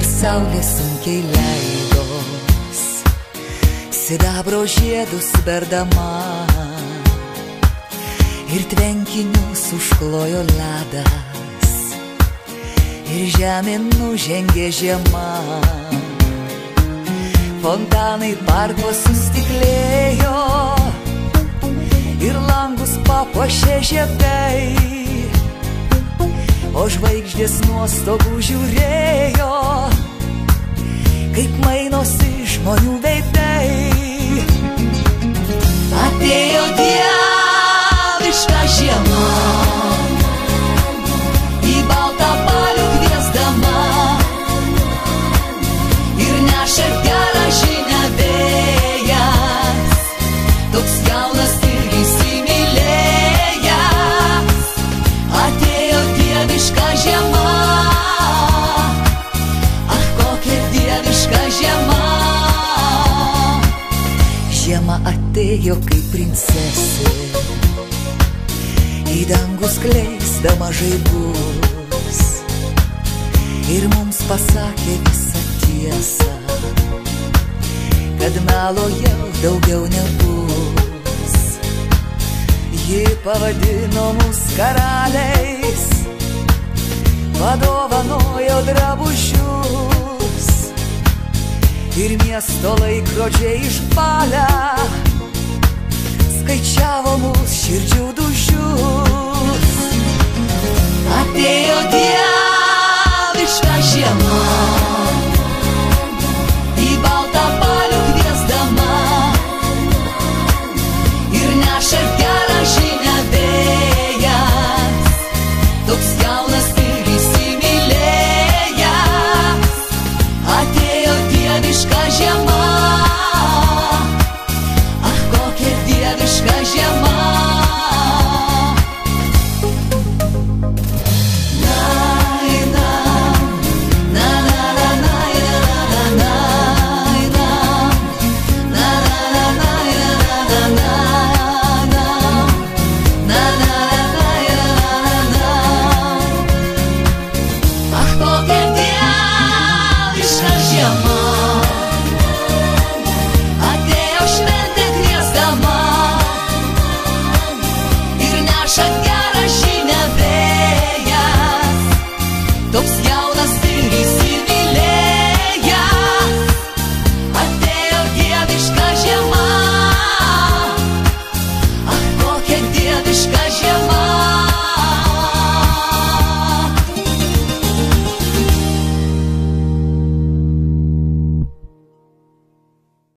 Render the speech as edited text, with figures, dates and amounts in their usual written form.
kad saulė sunkiai leidos, sidabro žiedus berdama ir tvenkinius užklojo ledas ir žemėn nužengė žiema. Fontanai parko sustiklėjo ir langus papuošė žiedai, o žvaigždės nuo stogų žiūrėjo, kaip mainosi žmonių veidai. Atėjo dieviška žiema, į baltą balių kviesdama, ir neša gerą žinią vėjas, toks jaunas ir įsimylėjęs. Atėjo dieviška žiema, ach, kokia dieviška žiema. Žiema atėjo kaip princesė, į dangų skleisdama žaibus, ir mums pasakė visą tiesą, kad melo jau daugiau nebus. Ji pavadino mus karaliais, padovanojo drabužius, ir miesto laikrodžiai išbalę skaičiavo mus širdžių dužius.